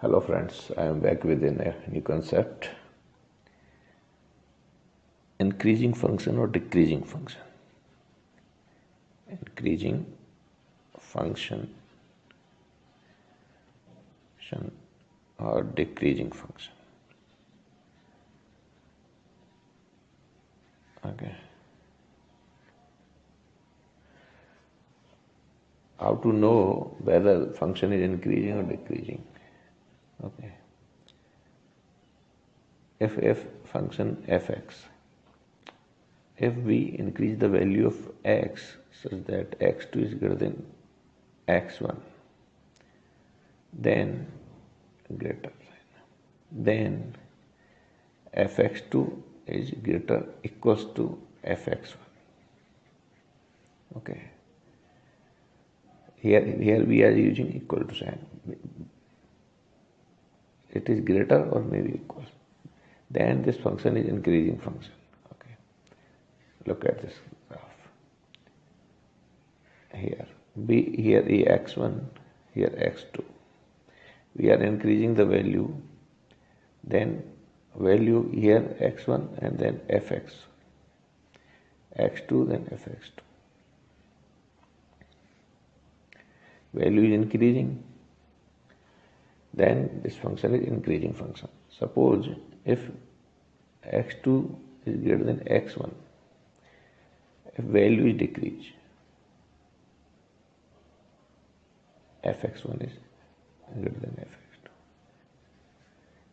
Hello friends, I am back with a new concept. Increasing function or decreasing function. Increasing function or decreasing function. Okay. How to know whether function is increasing or decreasing? Okay. If function fx, if we increase the value of x such that x2 is greater than x1, then greater then fx2 is greater equals to fx1. Okay, here we are using equal to sign. It is greater or maybe equal, then this function is increasing function. Okay, look at this graph. Here is x1, here x2. We are increasing the value, then value here x1 and then fx, x2 then fx2. Value is increasing, then this function is increasing function. Suppose if x2 is greater than x1, if value is decreased, fx1 is greater than fx2,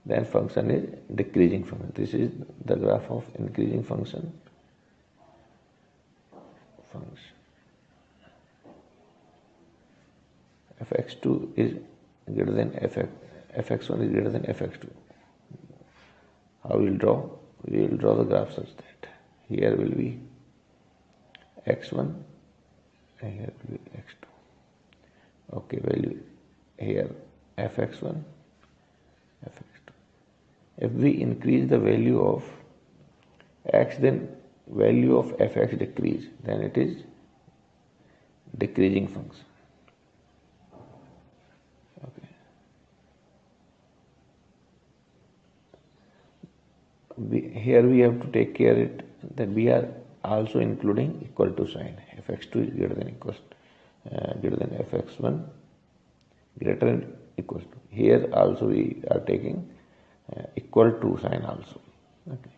then function is decreasing function. This is the graph of increasing function. Fx2 is greater than fx1 is greater than fx2. How we will draw? We will draw the graph such that here will be x1 and here will be x2. Okay, value here fx1, fx2. If we increase the value of x, then value of fx decrease, then it is decreasing function. Okay. Here we have to take care that we are also including equal to sign. Fx2 is greater than fx1, greater than equals to. Here also we are taking equal to sign also. Okay.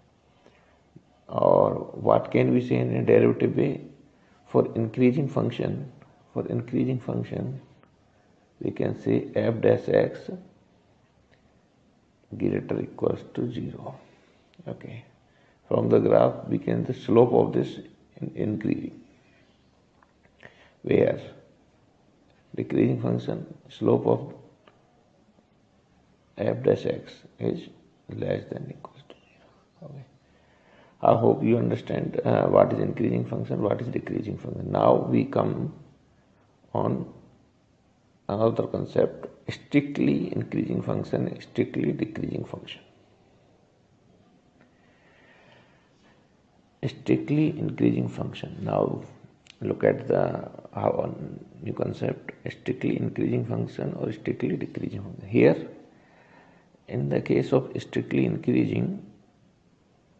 Or what can we say in a derivative way? For increasing function, we can say f dash x greater equals to 0. Okay. From the graph we can the slope of this increasing, where decreasing function slope of f dash x is less than equals to 0. Okay. I hope you understand what is increasing function, what is decreasing function. Now we come on another concept, strictly increasing function, strictly decreasing function. Strictly increasing function. Now look at the new concept, strictly increasing function or strictly decreasing function. Here in the case of strictly increasing,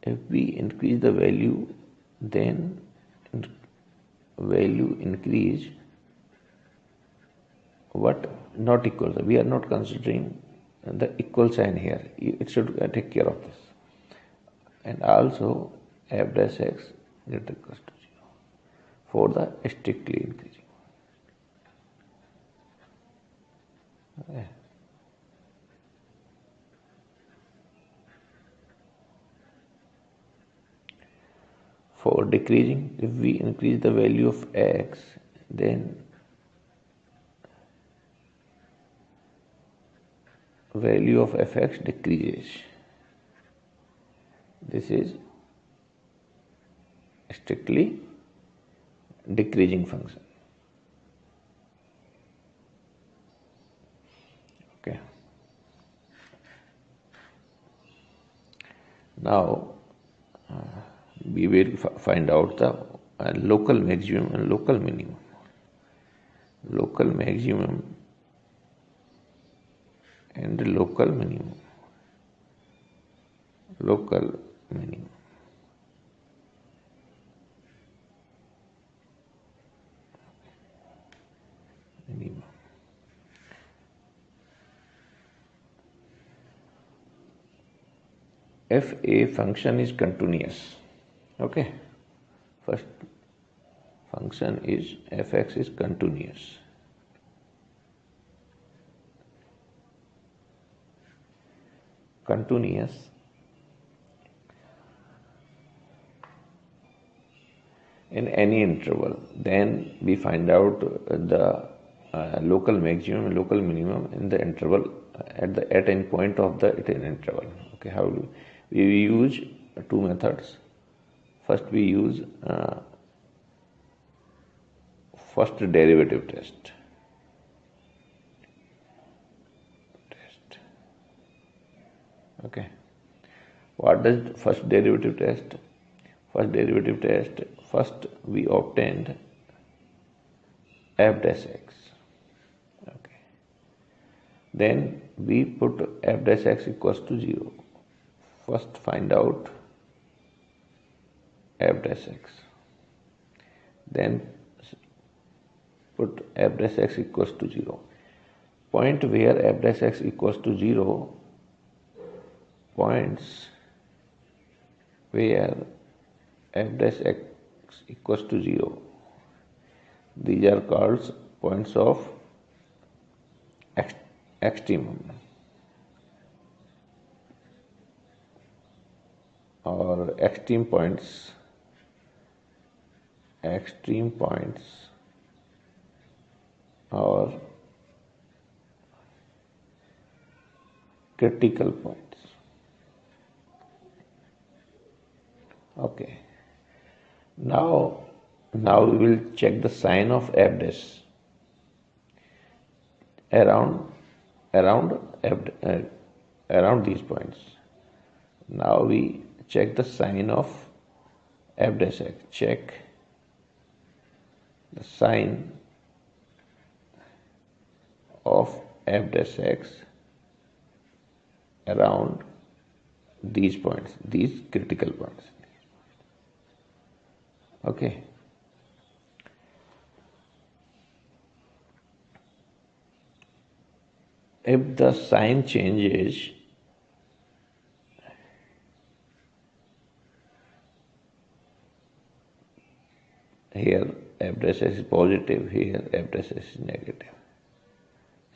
if we increase the value, then value increase what not equal. We are not considering the equal sign here. It should take care of this. And also f dash x greater equals to 0 for the strictly increasing. Okay. For decreasing, if we increase the value of x, then value of fx decreases. This is strictly decreasing function. Okay. Now we will find out the local maximum and local minimum. Local maximum and local minimum. Local minimum. Minimum. If a function is continuous, okay, first function is fx is continuous. Continuous in any interval, then we find out the local maximum and local minimum in the interval at any point of the interval. Okay, how do we use two methods? First, we use first derivative test. Okay, what does first derivative test? First derivative test, first we obtained f dash x. Okay, then we put f dash x equals to 0. First find out f dash x, then put f dash x equals to 0. Point where f dash x equals to 0, points where f dash x equals to 0, these are called points of extremum or extreme points or critical points. Okay, now we will check the sign of f dash around these points. Now we check the sign of f dash x. Check the sign of f dash x around these points, these critical points. Okay. If the sign changes, here f dash s is positive, here f dash s is negative.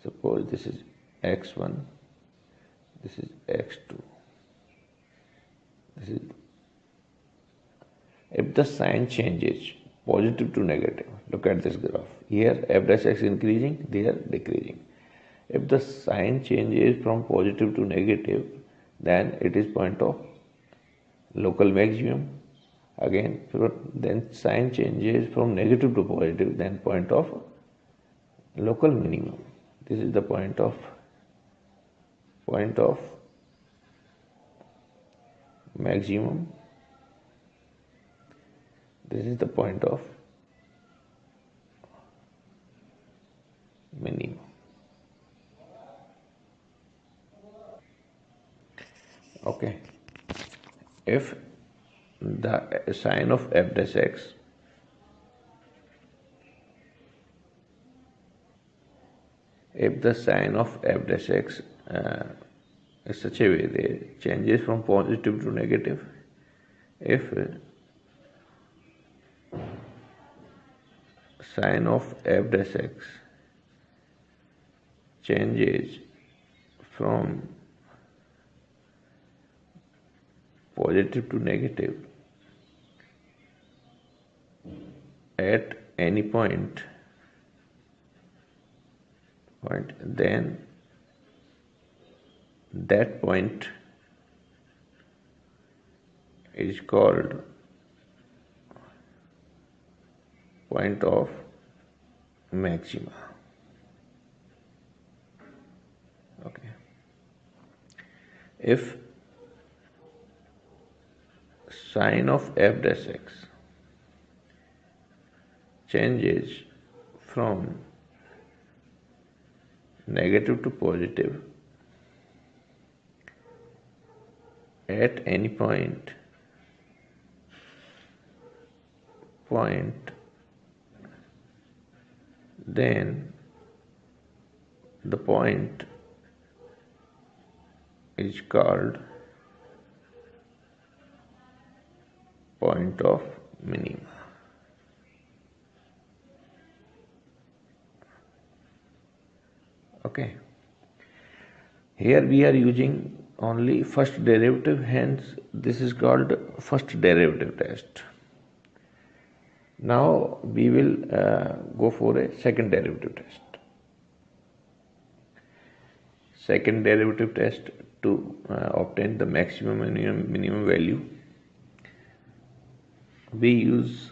Suppose this is x1, this is x2. If the sign changes positive to negative, look at this graph. Here f dash x increasing, there decreasing. If the sign changes from positive to negative, then it is point of local maximum. Again, then sign changes from negative to positive, then point of local minimum. This is the point of maximum. This is the point of minimum. Okay. If the sign of f dash x is such a way that changes from positive to negative, if sign of f dash x changes from positive to negative at any point, then that point is called point of maxima. Okay. If sign of f dash x changes from negative to positive at any point then the point is called point of minima. Okay, here we are using only first derivative, hence this is called first derivative test. Now we will go for a second derivative test. Second derivative test to obtain the maximum and minimum value, we use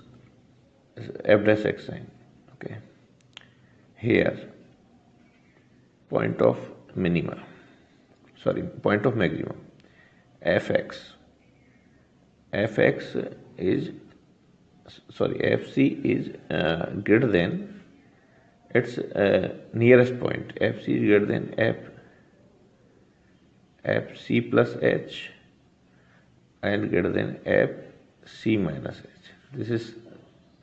f dash x sign. Okay, here point of maximum, fx is fc is greater than its nearest point. Fc is greater than fc plus h and greater than fc minus h. This is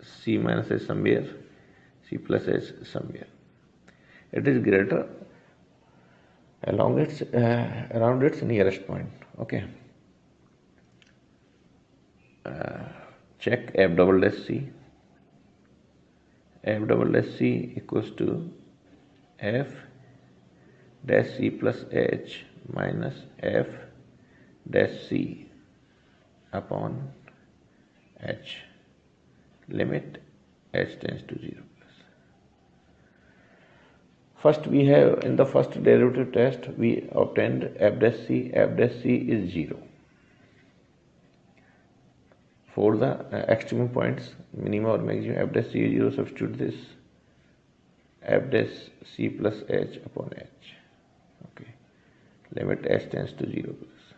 c minus h somewhere, c plus h somewhere. It is greater along its around its nearest point. Okay, check f double dash c. F double dash c equals to f dash c plus h minus f dash c upon h, limit h tends to 0. First we have, in the first derivative test, we obtained f dash c. F dash c is 0. For the extreme points, minimum or maximum, f dash c is 0, substitute this f dash c plus h upon h. Okay, limit h tends to 0 plus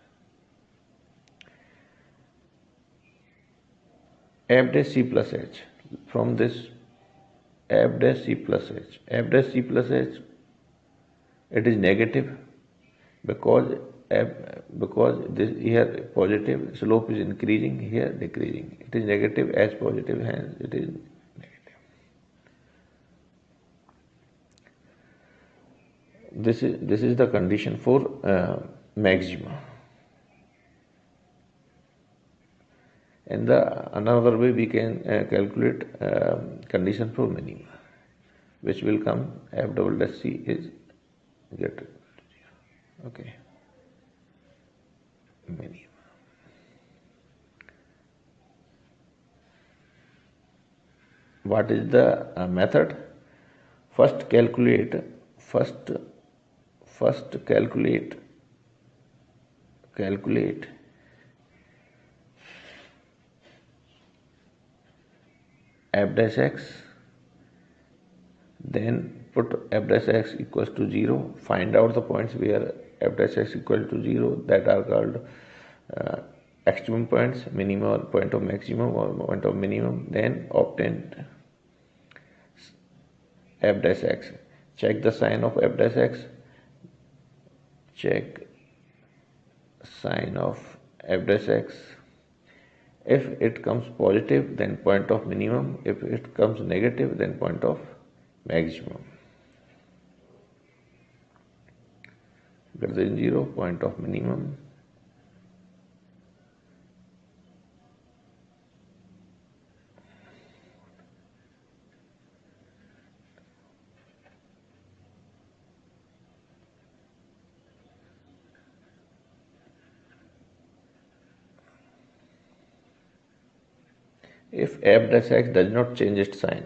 f dash c plus h. From this f dash c plus h, it is negative because this here positive, slope is increasing, here decreasing. It is negative as positive, hence it is negative. This is the condition for maxima. And another way we can calculate condition for minima, which will come f double dash c is greater than 0. Okay, minima. What is the method? First calculate f dash x, then put f dash x equals to 0, find out the points where f dash x equal to 0, that are called extreme points, minimum or point of maximum or point of minimum, then obtain f dash x. Check the sign of f dash x, check sign of f dash x. If it comes positive, then point of minimum. If it comes negative, then point of maximum. Greater than 0, point of minimum. If f dash x does not change its sign,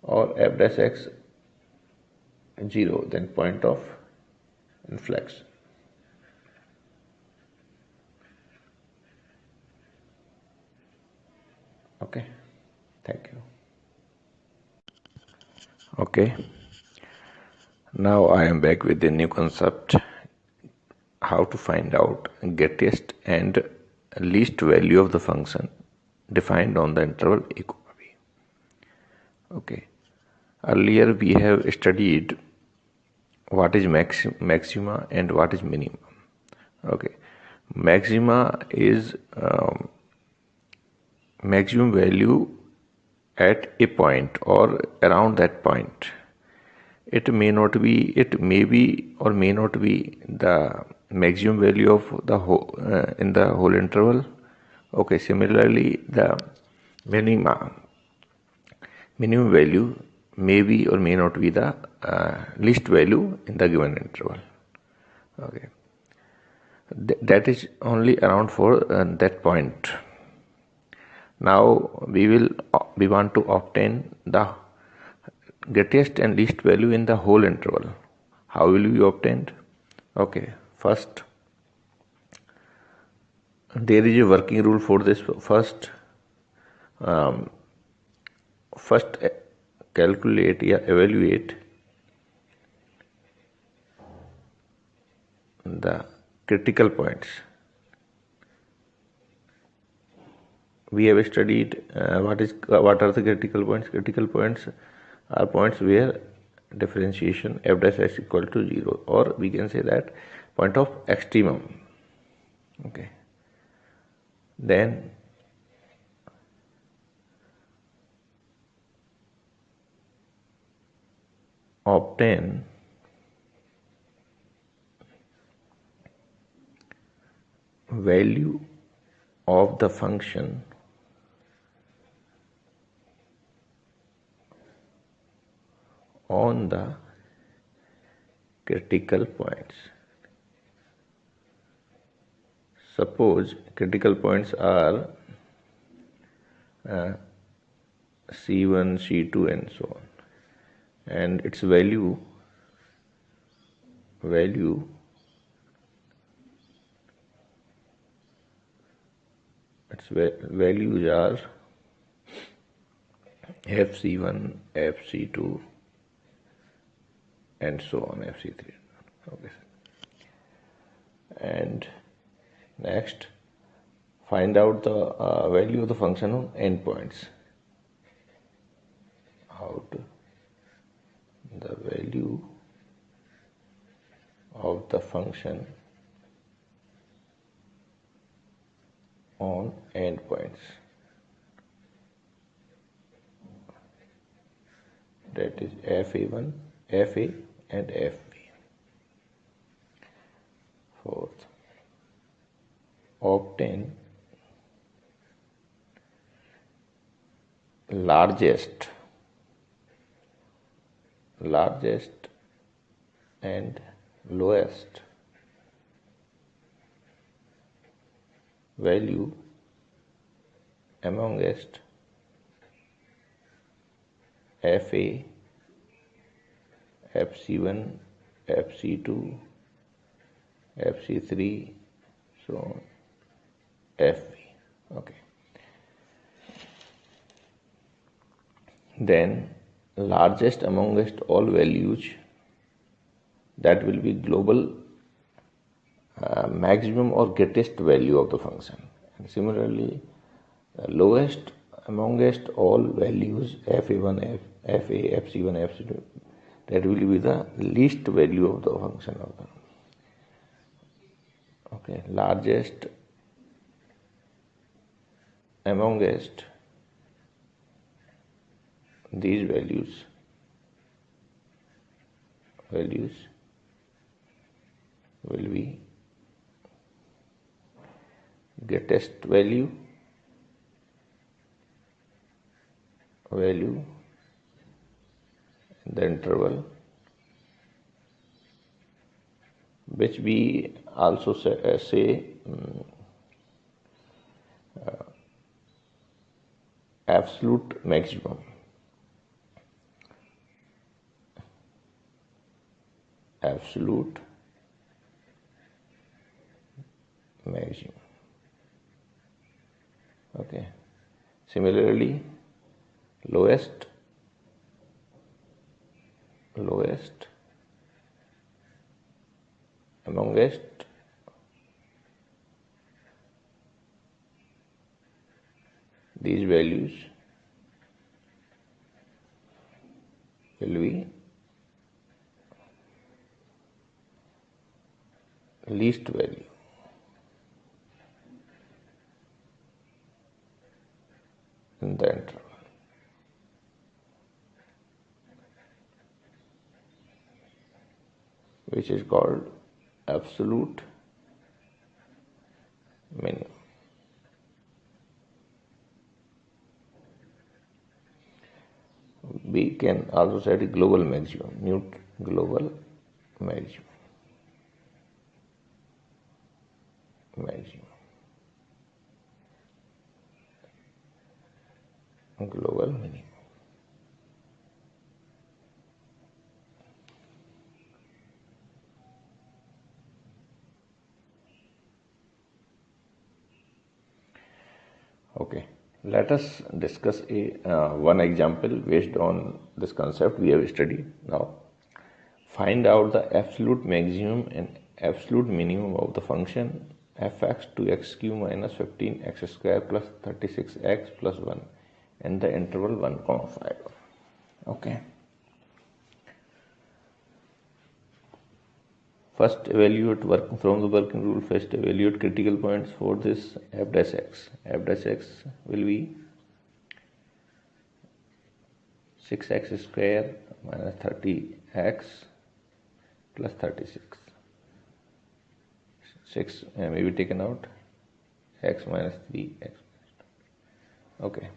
or f dash x 0, then point of inflection. Okay, thank you. Okay, now I am back with a new concept: how to find out greatest and least value of the function defined on the interval a comma b. Okay, earlier we have studied what is maxima and what is minimum. Okay, maxima is maximum value at a point or around that point. It may not be, it may be or may not be the maximum value of the whole in the whole interval. Okay, similarly, the minimum value may be or may not be the least value in the given interval. Okay, that is only around for that point. Now we want to obtain the greatest and least value in the whole interval. How will we obtain? Okay, first there is a working rule for this. Um, first calculate or evaluate the critical points. We have studied what are the critical points. Critical points are points where differentiation f dash x equal to 0, or we can say that point of extremum. Okay, then obtain value of the function on the critical points. Suppose critical points are C1, C2 and so on, and its values are FC1, FC2 and so on, FC3. Okay, and next find out the value of the function on endpoints. How to the value of the function on endpoints, that is FA1, FA and FB. Fourth, obtain largest and lowest value amongst FA, FC1, FC2, FC3, so on, FV. Okay. Then largest amongst all values, that will be global maximum or greatest value of the function. And similarly, lowest amongst all values FA1, FA, FC1, FC2, that will be the least value of the function of the. Okay, largest amongst these values will be greatest value in the interval, which we also say absolute maximum. Absolute maximum. Okay. Similarly, lowest amongst these values will be least value. in the interval, which is called absolute minimum. We can also set a global maximum, global maximum, global minimum. Okay, let us discuss one example based on this concept we have studied. Now, find out the absolute maximum and absolute minimum of the function f(x) to x cube minus 15x square plus 36x plus 1 and the interval 1, 5. Okay. First, evaluate from the working rule. First, evaluate critical points for this f dash x. F dash x will be 6x square minus 30x plus 36. 6 may be taken out. X minus 3x. Okay.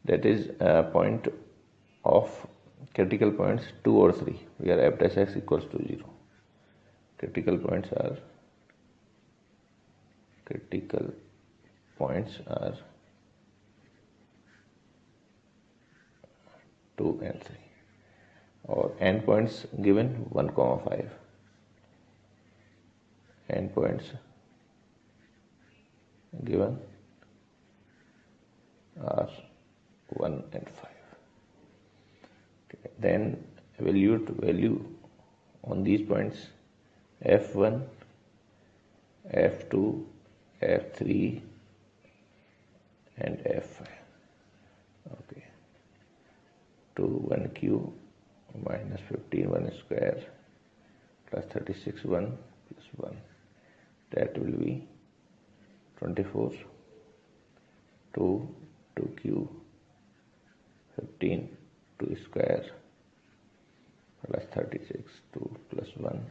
That is a point of critical points 2 or 3, where f dash x equals to 0. Critical points are 2 and 3, or endpoints given 1, 5. Endpoints given are 1 and 5. Okay. Then evaluate value on these points f1, f2, f3 and f5. Okay. 2, 1 cube minus 15, 1 square plus 36, 1 plus 1. That will be 24, 2, 2 cube, 15, 2 square plus 36, 2 plus 1.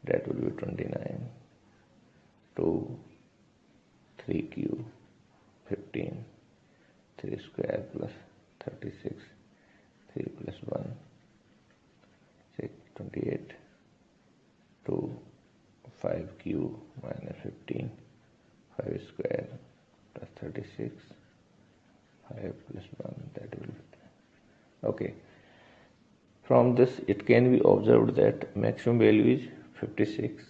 That will be 29, 2, 3 cube, 15, 3 square plus 36, 3 plus 1, 6, 28, 2, 5 cube minus 15, 5 square plus 36, 5 plus 1, that will be. Okay. From this, it can be observed that maximum value is 56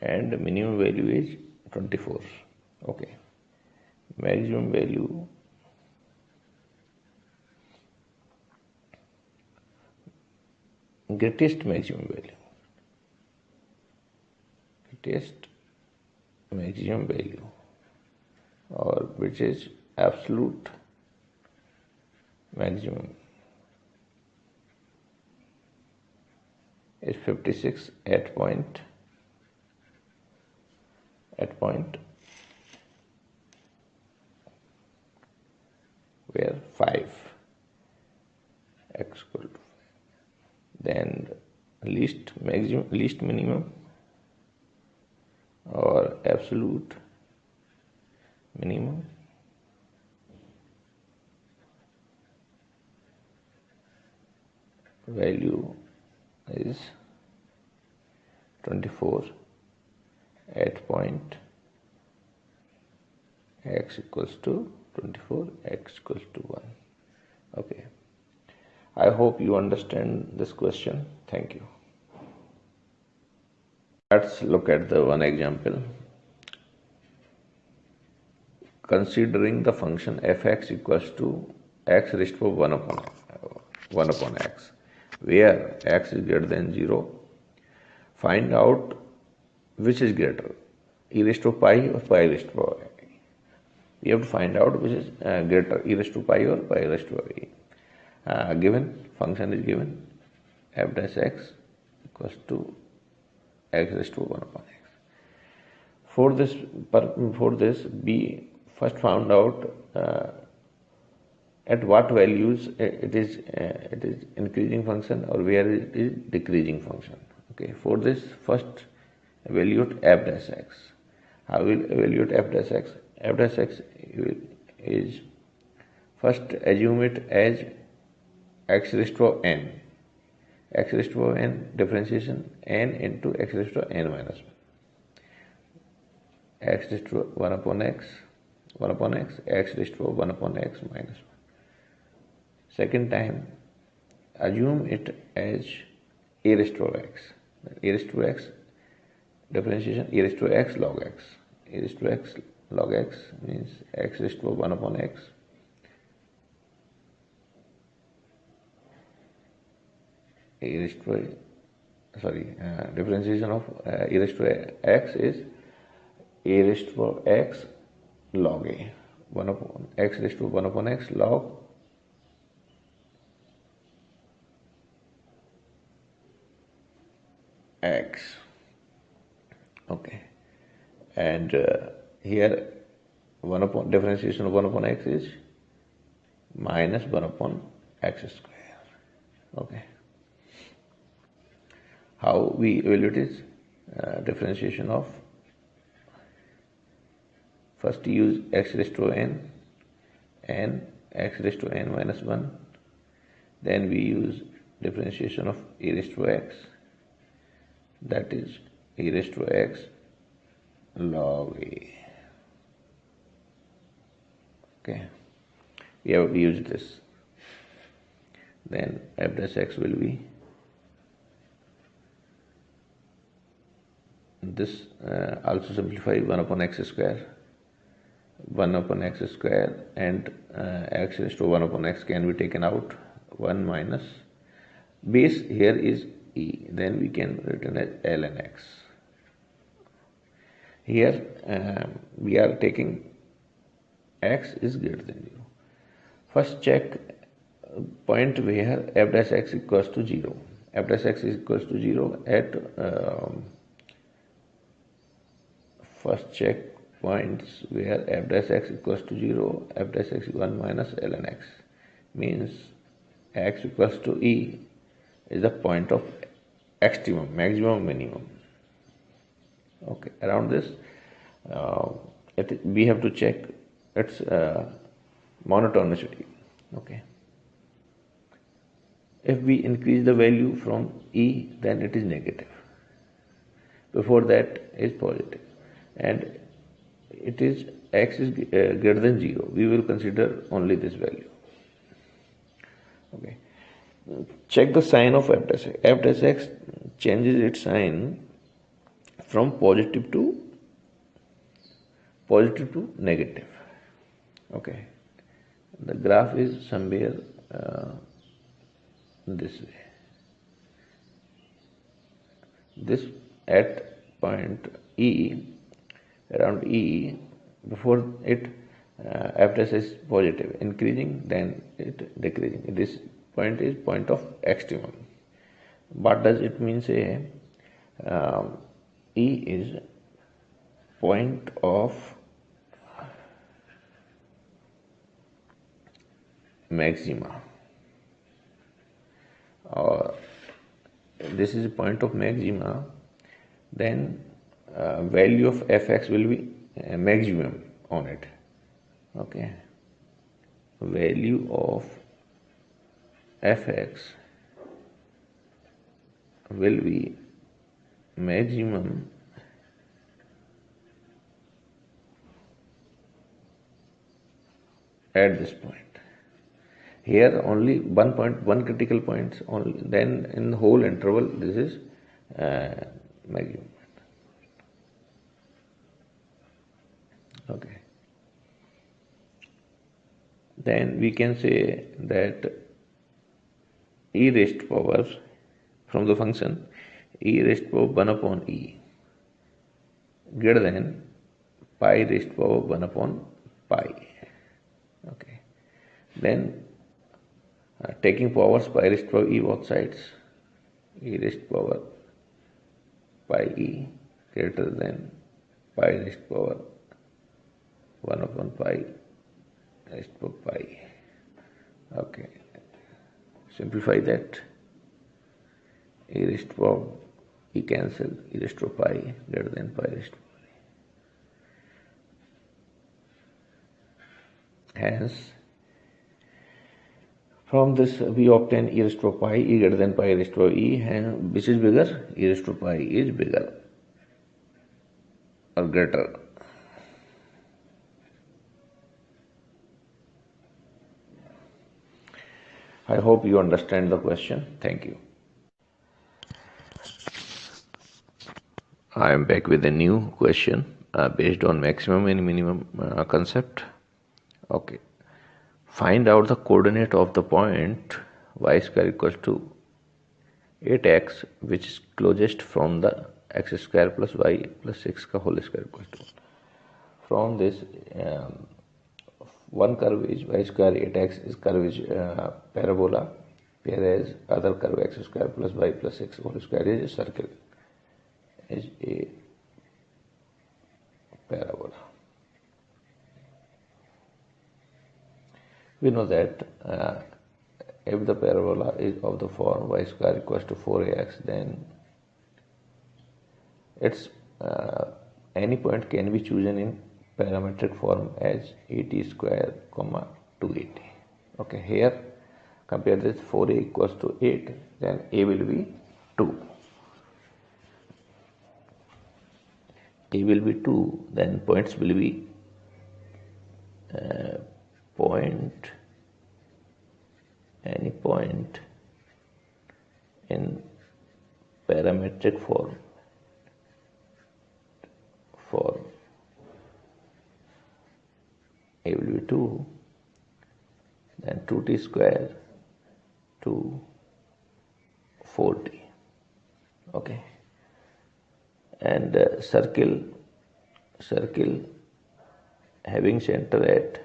and minimum value is 24. Okay. Maximum value greatest maximum value or which is absolute maximum is 56 at point where 5 x equal to. Then least minimum or absolute minimum value is 24 at point x equals to 24, x equals to 1. Okay. I hope you understand this question. Thank you. Let's look at the one example. Considering the function f(x) equals to x raised to 1 upon x, where x is greater than 0, find out which is greater, e raised to pi or pi raised to power a. We have to find out which is greater, e raised to pi or pi raised to a. Given function is given f dash x equals to x raised to 1 upon x. For this, we first found out at what values it is increasing function or where it is decreasing function. Okay, for this first evaluate f dash x. How will evaluate f dash x? F dash x is first assume it as x raised to power n. X raised to power n differentiation n into x raised to n minus 1. X raised to 1 upon x, 1 upon x, x raised to 1 upon x minus 1. Second time, assume it as a raised to x. A raised to x differentiation a raised to x log x. A raised to x log x means x raised to 1 upon x. A raised to differentiation of a raised to x is a raised to x log a. 1 upon x raised to 1 upon x log x. Okay, and here 1 upon differentiation of 1 upon x is minus 1 upon x square. Okay, how we evaluate is differentiation of, first use x raised to n and x raised to n minus 1, then we use differentiation of a raised to x, that is e raised to x log a. Okay, we have used this. Then f dash x will be this, also simplify 1 upon x square. 1 upon x square and x raised to 1 upon x can be taken out. 1 minus base here is e, then we can written as ln x. Here we are taking x is greater than 0. First check point where f dash x equals to 0. F dash x is equals to 0 at first check points where f dash x equals to 0, f dash x is 1 minus ln x, means x equals to e is the point of extremum, maximum, minimum. Okay, around this we have to check its monotonicity. Okay, if we increase the value from e, then it is negative. Before that is positive, and it is x is greater than 0. We will consider only this value. Okay, check the sign of f dash x. F dash x changes its sign from positive to negative. Okay, the graph is somewhere this way. This at point E, around E, before it f dash is positive, increasing, then it decreasing. This point is point of extremum. What does it mean? Say E is point of maxima, or this is a point of maxima, then value of fx will be maximum on it. Okay, value of fx will be maximum at this point. Here only one point, one critical point only, then in the whole interval this is maximum. Okay, then we can say that e raised to power from the function e raised to power 1 upon e greater than pi raised to power 1 upon pi. Okay, then taking powers pi raised to power e both sides, e raised to power pi e greater than pi raised to power 1 upon pi raised to pi. Okay, simplify that. E raised to power, e cancel, e raised to pi greater than pi raised to pi. Hence, from this we obtain e raised to pi, e greater than pi raised to e, and which is bigger? E raised to pi is bigger or greater. I hope you understand the question. Thank you. I am back with a new question based on maximum and minimum concept. Okay. Find out the coordinate of the point y square equals to 8x, which is closest from the x square plus y plus 6 ka whole square equals to. From this, one curve is y square 8x is curve is parabola, whereas other curve x square plus y plus 6 whole square is a circle, is a parabola. We know that if the parabola is of the form y square equals to 4ax, then its any point can be chosen in parametric form as 80 square comma 280. Okay, here compare this 4a equals to 8, then a will be 2. A will be 2, then points will be any point in parametric form a will be 2, then 2t square to 4t. Okay, and circle having center at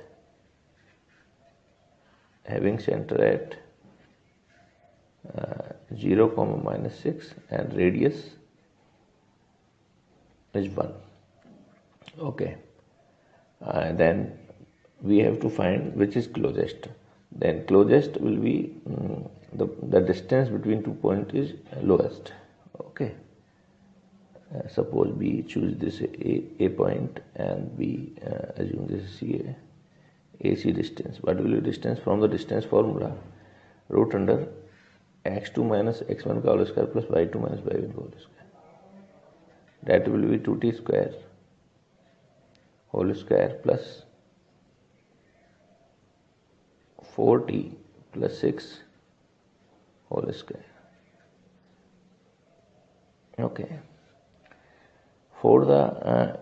0 comma minus 6 and radius is 1. Okay, then we have to find which is closest. Then closest will be the distance between 2 points is lowest. Okay, suppose we choose this a point and we assume this is CA. AC distance. What will be distance? From the distance formula, root under x2 minus x1 whole square plus y2 minus y1 whole square. That will be 2t square whole square plus 4t plus 6 whole square. Okay. For the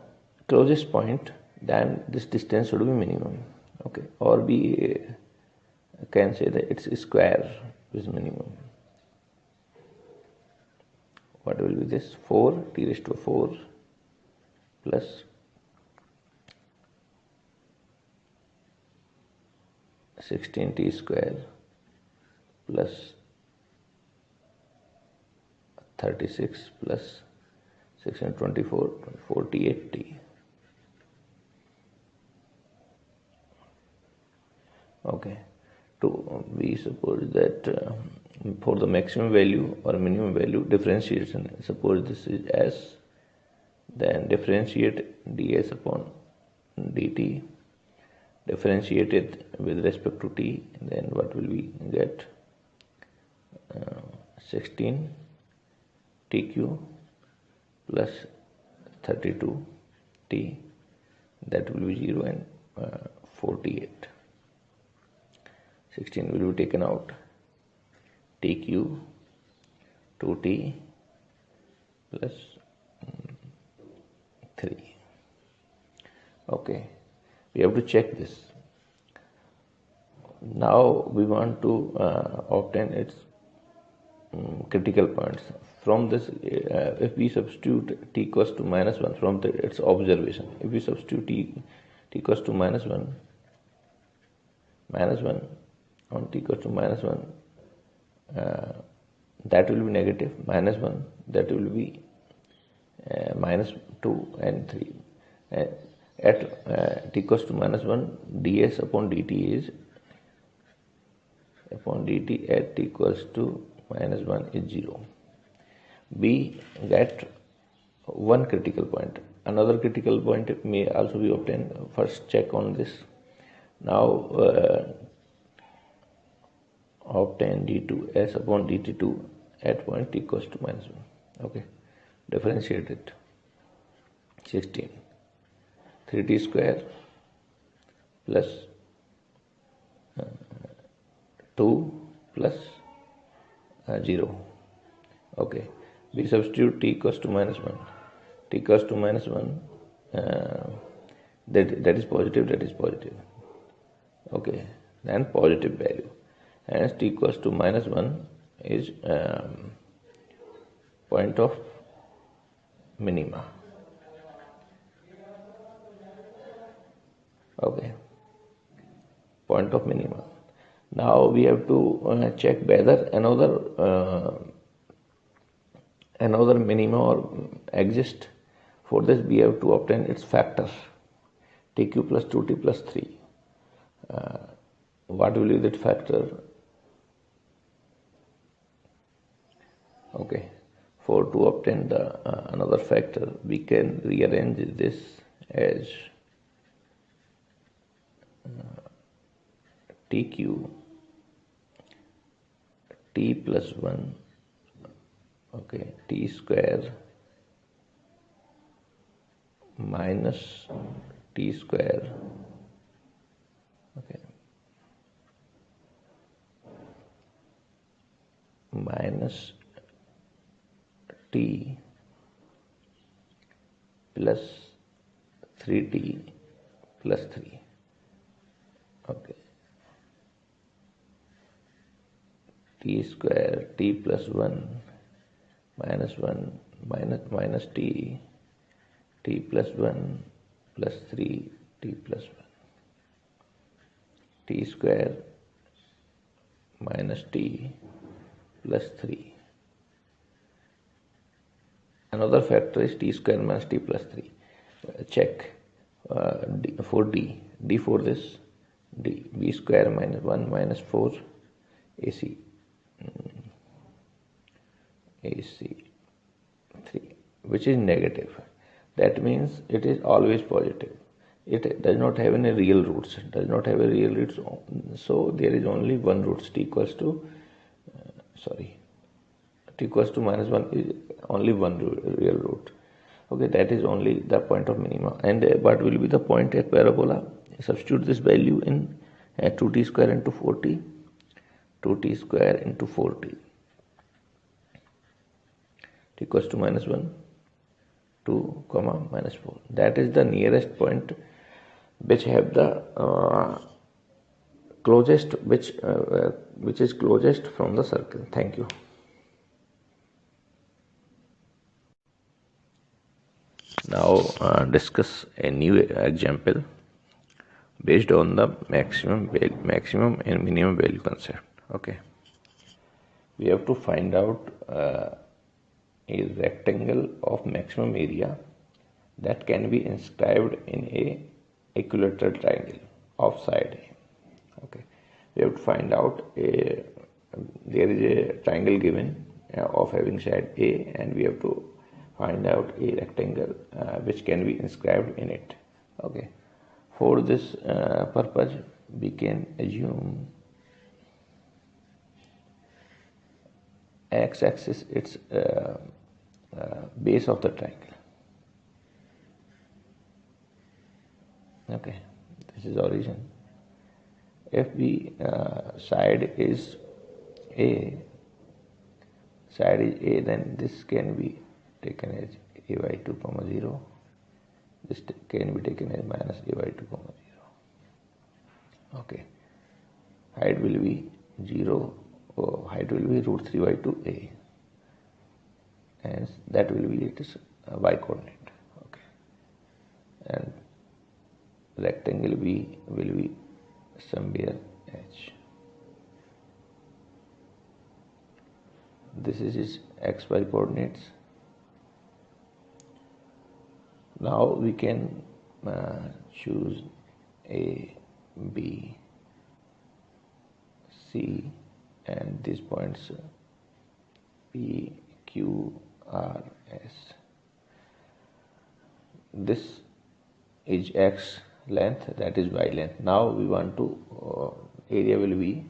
closest point, then this distance should be minimum. Okay, or we can say that its square is minimum. What will be this? 4 t raised to 4 plus 16t square plus 36 plus 624, 48t. Okay, we suppose that for the maximum value or minimum value differentiation, suppose this is s, then differentiate ds upon dt, differentiate it with respect to t, then what will we get? 16 tq plus 32t, that will be 0 and 48. 16 will be taken out, tq 2t plus 3. Okay, we have to check this. Now we want to obtain its critical points. From this, if we substitute t equals to minus 1 from its observation, if we substitute t equals to minus 1 on t equals to minus 1, that will be negative, minus 1, that will be minus 2 and 3. at t equals to minus 1, ds upon dt is upon dt at t equals to minus 1 is 0. We get one critical point. Another critical point may also be obtained. First check on this. Now obtain d2 s upon dt2 at point t equals to minus 1. Okay, differentiate it. 16 3t square plus 2 plus 0. Okay, we substitute t equals to minus 1. T equals to minus 1, that is positive. Okay, then positive value. Hence t equals to minus 1 is point of minima. Okay, point of minima. Now we have to check whether another minima or exist. For this we have to obtain its factor, tq plus 2t plus 3. What will be that factor? Okay, for to obtain the another factor, we can rearrange this as tq t plus 1, okay, t square minus t square, okay, minus t plus 3t plus 3. Okay, t square t plus 1 minus 1 minus t plus 1 plus 3 t plus 1, t square minus t plus 3. Another factor is t square minus t plus 3. Check for d for this, b square minus 1 minus 4 ac 3, which is negative. That means it is always positive. It does not have any real roots. So there is only one root. T equals to minus 1 is only one real root. Okay, that is only the point of minima. And what will be the point at parabola? Substitute this value in 2t square into 4t, 2t square into 4t, t equals to minus 1, 2 comma minus 4. That is the nearest point which have the closest, which is closest from the circle. Thank you. Now discuss a new example based on the maximum and minimum value concept. Okay, we have to find out a rectangle of maximum area that can be inscribed in a equilateral triangle of side A. Okay, we have to find out there is a triangle given of having side A, and we have to find out a rectangle which can be inscribed in it. Okay, for this purpose we can assume x-axis its base of the triangle. Okay, this is origin. If the side is A, then this can be taken as a by 2 comma 0. This can be taken as minus a by 2 comma 0. Okay, height will be 0. Height will be root 3 by 2a, and that will be its y coordinate. Okay, and rectangle B will be somewhere h. This is its xy coordinates. Now we can choose A, B, C, and these points P, Q, R, S. This is X length, that is Y length. Now we want to, area will be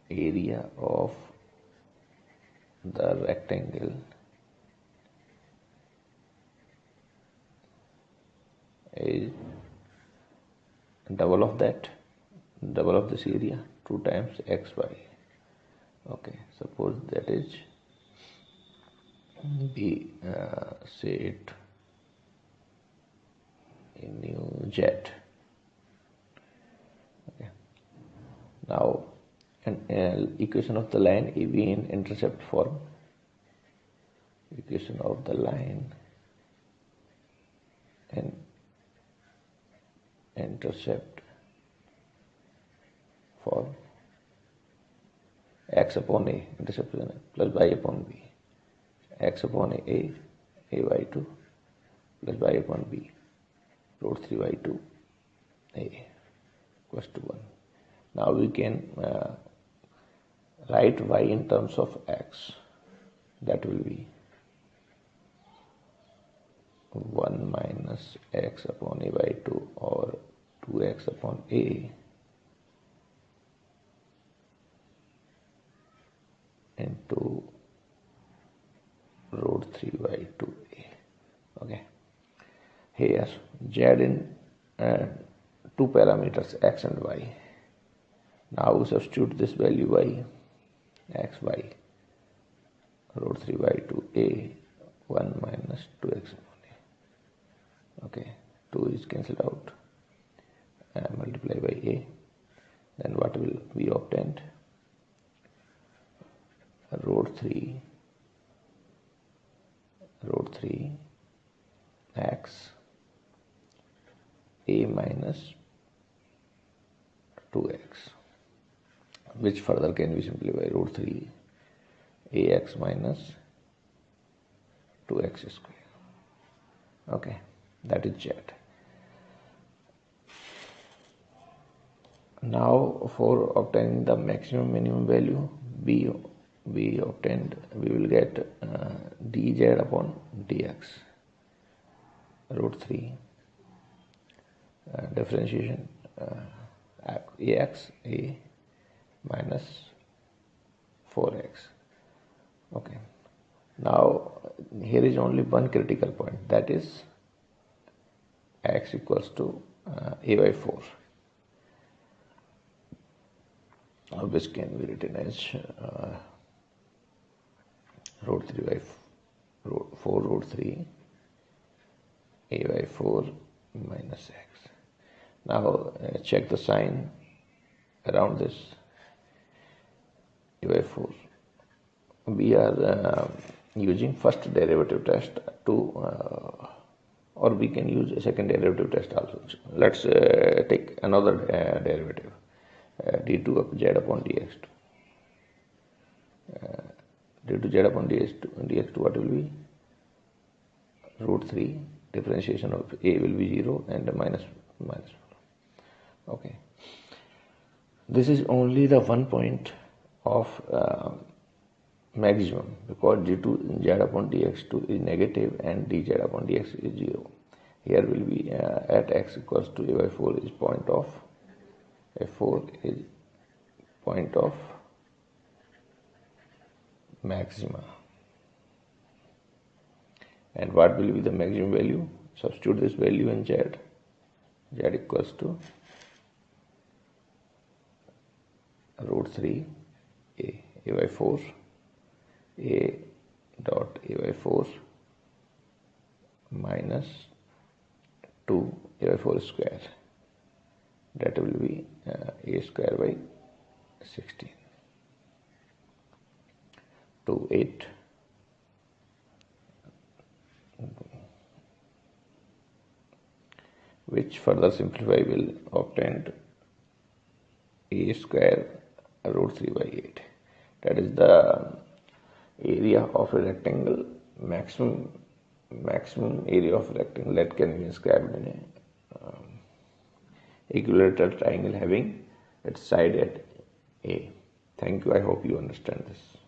area of the rectangle is double of this area, 2 times XY. Okay, suppose that is be say it in new Z. Okay, now an equation of the line AB in intercept form. Equation of the line and intercept for x upon a, intercept plus y upon b, x upon a by2 plus y upon b, root 3 by2 a equals to 1. Now we can write y in terms of x. That will be 1 minus x upon a by 2 or 2x upon a into root 3 by 2a. Okay. Here z in 2 parameters x and y. Now we substitute this value y, x, y, root 3 by 2a, 1 minus 2x upon a. Okay, 2 is cancelled out, multiply by a. Then what will be obtained? Root 3 x a minus 2x, which further can be simplified by root 3 ax minus 2x square. Okay, that is z. Now for obtaining the maximum minimum value b obtained, we will get dz upon dx, root 3 differentiation ax a minus 4x. Okay, now here is only one critical point, that is x equals to a by 4, which can be written as root 3 by 4 root 3 a by 4 minus x. Now check the sign around this a by 4. We are using first derivative test to or we can use a second derivative test also. Let's take another derivative, d2 of z upon dx2. D2 z upon dx2 what will be? Root 3 differentiation of a will be 0 and minus 4. Okay, this is only the one point of maximum, because d2 z upon dx2 is negative and dz upon dx is 0. Here will be at x equals to a by 4 is point of f4 is point of maxima. And what will be the maximum value? Substitute this value in z. Z equals to root 3 a by 4 a dot a by 4 minus 2 a by 4 square, that will be a square by 16 to 8 which further simplify will obtain a square root 3 by 8. That is the area of a rectangle, maximum maximum area of rectangle that can be inscribed in a equilateral triangle having its side at A. Thank you. I hope you understand this.